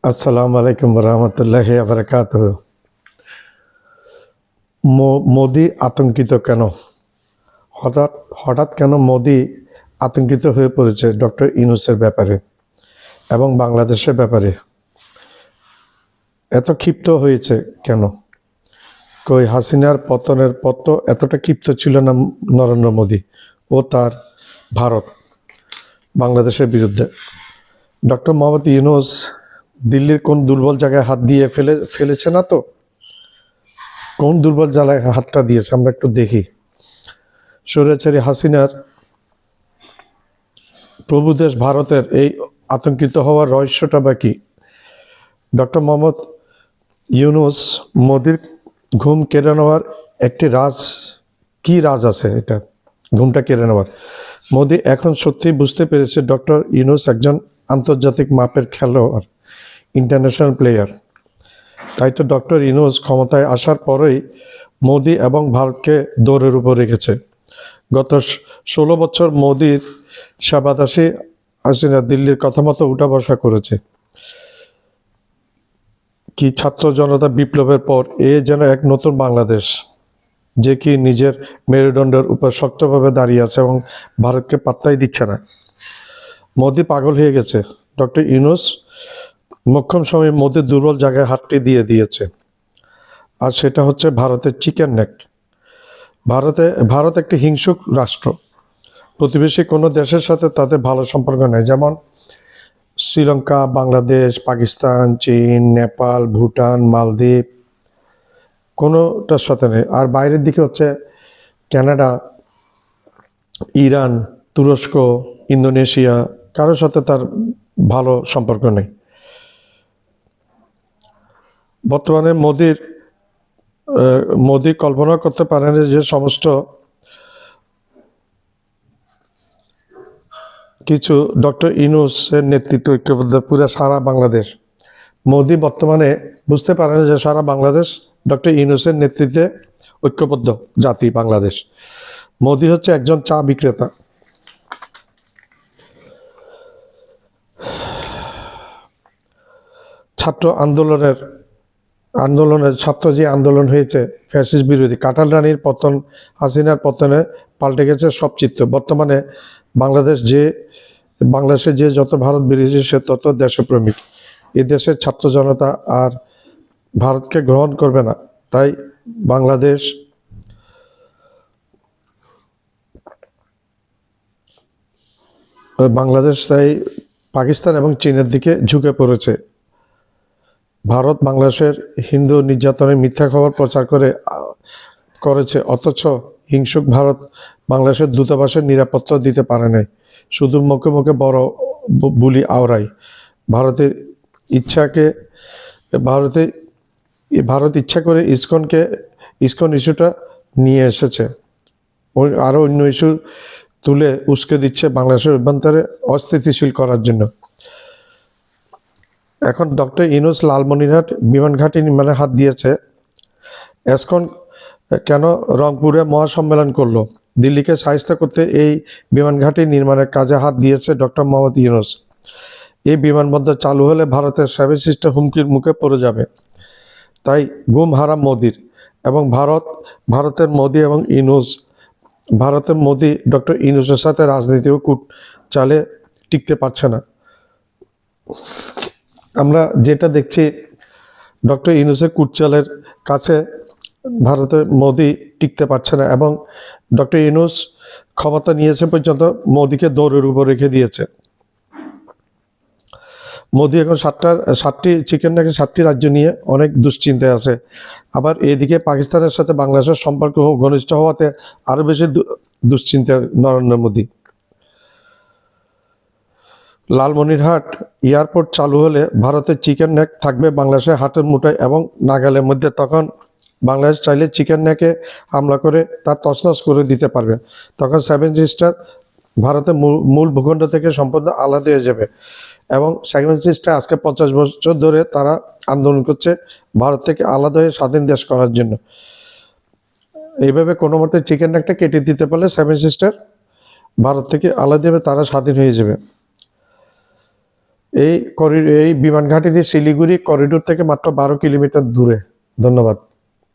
আসসালামু আলাইকুম রহমতুল্লাহি বারাকাতুহ। মোদি আতঙ্কিত কেন? হঠাৎ হঠাৎ কেন মোদি আতঙ্কিত হয়ে পড়েছে ডক্টর ইউনূসের ব্যাপারে এবং বাংলাদেশের ব্যাপারে? এত ক্ষিপ্ত হয়েছে কেন? কই হাসিনার পতনের পর তো এতটা ক্ষিপ্ত ছিল না নরেন্দ্র মোদি ও তার ভারত বাংলাদেশের বিরুদ্ধে। ডক্টর মোহাম্মদ ইউনূস দিল্লির কোন দুর্বল জায়গায় হাত দিয়ে ফেলেছে না তো? কোন দুর্বল জায়গায় হাতটা দিয়েছে আমরা একটু দেখি। স্বৈরাচারী হাসিনার প্রভুদেশ ভারতের এই আতঙ্কিত হওয়ার রহস্যটা বা কি? ডক্টর মোহাম্মদ ইউনূস মোদির ঘুম কেড়ে নেওয়ার একটি কি রাজ আছে এটা ঘুমটা কেড়ে নেওয়ার? মোদি এখন সত্যি বুঝতে পেরেছে ডক্টর ইউনূস একজন আন্তর্জাতিক মাপের খেলোয়াড়, ইন্টারন্যাশনাল প্লেয়ার। তাই তো ডক্টর ইউনূস ক্ষমতায় আসার পরেই মোদি এবং ভারতকে দৌড়ের উপর রেখেছে। গত 16 বছর মোদির সেবাদাসী হাসিনা দিল্লির কথা মতো উঠা বসা করেছে। কি ছাত্র জনতা বিপ্লবের পর এ যেন এক নতুন বাংলাদেশ, যে কি নিজের মেরুদণ্ডের উপর শক্তভাবে দাঁড়িয়ে আছে এবং ভারতকে পাত্তাই দিচ্ছে না। মোদি পাগল হয়ে গেছে। ডক্টর ইউনূস মোক্ষম সময়ে মোদির দুর্বল জায়গায় হাতটি দিয়ে দিয়েছে, আর সেটা হচ্ছে ভারতের চিকেন নেক। ভারত একটি হিংসুক রাষ্ট্র। প্রতিবেশী কোনো দেশের সাথে তাদের ভালো সম্পর্ক নেই, যেমন শ্রীলঙ্কা, বাংলাদেশ, পাকিস্তান, চীন, নেপাল, ভুটান, মালদ্বীপ, কোনোটার সাথে নেই। আর বাইরের দিকে হচ্ছে কানাডা, ইরান, তুরস্ক, ইন্দোনেশিয়া, কারোর সাথে তার ভালো সম্পর্ক নেই। বর্তমানে মোদি কল্পনা করতে পারেন যে সমস্ত কিছু ডক্টর ইউনূসের নেতৃত্ব ঐক্যবদ্ধ পুরো সারা বাংলাদেশ। মোদি বর্তমানে বুঝতে পারেন যে সারা বাংলাদেশ ডক্টর ইউনূসের নেতৃত্বে ঐক্যবদ্ধ জাতি বাংলাদেশ। মোদি হচ্ছে একজন চা বিক্রেতা। ছাত্র আন্দোলনের ছাত্র যে আন্দোলন হয়েছে ফ্যাসিস্ট বিরোধী, কাঁঠাল রানীর পতন, হাসিনার পতনে পাল্টে গেছে সব চিত্র। বর্তমানে বাংলাদেশে যে যত ভারত বিরোধী সে তত দেশপ্রেমিক। এই দেশের ছাত্র জনতা আর ভারতকে গ্রহণ করবে না। তাই বাংলাদেশ তাই পাকিস্তান এবং চীনের দিকে ঝুঁকে পড়েছে। ভারত বাংলাদেশের হিন্দু নির্যাতনের মিথ্যা খবর প্রচার করেছে, অথচ হিংসুক ভারত বাংলাদেশের দূতাবাসের নিরাপত্তা দিতে পারে নাই, শুধু মুখে মুখে বড় বুলি আওড়াই। ভারত ইচ্ছা করে ইসকন ইস্যুটা নিয়ে এসেছে, আরও অন্য ইস্যু তুলে উস্কে দিচ্ছে বাংলাদেশের অভ্যন্তরে অস্থিতিশীল করার জন্য। এখন ডক্টর ইউনূস লালমনিরহাট বিমান ঘাঁটি নির্মাণে হাত দিয়েছে। এসকন কেন রংপুরে মহাসম্মেলন করলো? দিল্লিকে শায়েস্তা করতে এই বিমান ঘাঁটি নির্মাণের কাজে হাত দিয়েছে ডক্টর মোহাম্মদ ইউনূস। এই বিমানবন্দর চালু হলে ভারতের সেভেন সিস্টার হুমকির মুখে পড়ে যাবে। তাই ঘুম হারাম মোদির এবং ভারতের মোদি এবং ইউনূস, ভারতের মোদি ডক্টর ইউনূসের সাথে রাজনীতিও কূট চালে টিকতে পারছে না। আমরা যেটা দেখছি, ডক্টর ইউনূসের কুটচালের কাছে ভারতের মোদি টিকতে পারছে না এবং ডক্টর ইউনূস ক্ষমতা নিয়েছে পর্যন্ত মোদিকে দৌড়ের উপর রেখে দিয়েছে। মোদি এখন 7টি চিকেন নাকি 7টি রাজ্য নিয়ে অনেক দুশ্চিন্তায় আছে। আবার এদিকে পাকিস্তানের সাথে বাংলাদেশের সম্পর্ক ঘনিষ্ঠ হওয়াতে আরও বেশি দুশ্চিন্তার নরেন্দ্র মোদি। লালমনিরহাট এয়ারপোর্ট চালু হলে ভারতের চিকেন নেক থাকবে বাংলাদেশের হাতের মুঠোয় এবং নাগালের মধ্যে। তখন বাংলাদেশ চাইলে চিকেন নেকে হামলা করে তার তছনছ করে দিতে পারবে। তখন সেভেন সিস্টার ভারতের মূল ভূখণ্ড থেকে সম্পূর্ণ আলাদা হয়ে যাবে এবং সেভেন সিস্টার আজকে 50 বছর ধরে তারা আন্দোলন করছে ভারত থেকে আলাদা হয়ে স্বাধীন দেশ করার জন্য। এইভাবে কোনো মতে চিকেন নেকটা কেটে দিতে পারলে সেভেন সিস্টার ভারত থেকে আলাদা হবে, তারা স্বাধীন হয়ে যাবে। এই বিমান ঘাঁটিটি শিলিগুড়ি করিডোর থেকে মাত্র 12 কিলোমিটার দূরে। ধন্যবাদ।